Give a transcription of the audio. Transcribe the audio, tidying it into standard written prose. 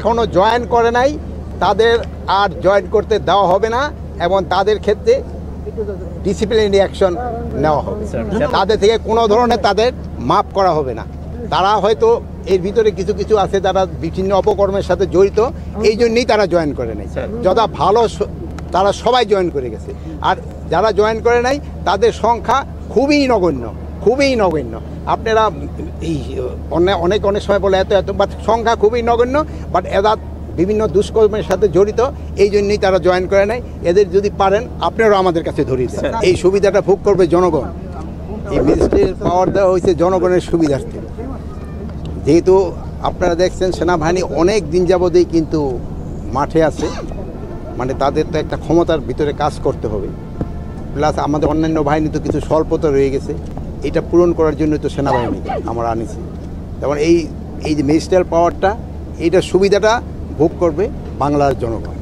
এখনো জয়েন করে নাই, তাদের আর জয়েন করতে দেওয়া হবে না এবং তাদের ক্ষেত্রে ডিসিপ্লিনারি অ্যাকশন নেওয়া হবে। তাদের থেকে কোনো ধরনের তাদের মাফ করা হবে না। তারা হয়তো এর ভিতরে কিছু কিছু আছে তারা বিভিন্ন অপকর্মের সাথে জড়িত, এই জন্যই তারা জয়েন করে নাই। যথা ভালো তারা সবাই জয়েন করে গেছে, আর যারা জয়েন করে নাই তাদের সংখ্যা খুবই নগণ্য, খুবই নগণ্য। আপনারা এই অনেক সময় বলে এত বাট সংখ্যা খুবই নগণ্য, বাট এরা বিভিন্ন দুষ্কর্মের সাথে জড়িত, এই জন্যই তারা জয়েন করে নাই। এদের যদি পারেন আপনারাও আমাদের কাছে ধরিয়ে দেন। এই সুবিধাটা ভোগ করবে জনগণ। এই ম্যাজিস্ট্রেট পাওয়ার দেওয়া হয়েছে জনগণের সুবিধার্থে। যেহেতু আপনারা দেখছেন সেনাবাহিনী অনেক দিন যাবতেই কিন্তু মাঠে আছে, মানে তাদের তো একটা ক্ষমতার ভিতরে কাজ করতে হবে, প্লাস আমাদের অন্যান্য বাহিনী তো কিছু স্বল্পতা রয়ে গেছে, এটা পূরণ করার জন্য তো সেনাবাহিনীকে আমরা আনিছি। যেমন এই যে ম্যাজিস্ট্রেট পাওয়ারটা, এইটার সুবিধাটা ভোগ করবে বাংলার জনগণ।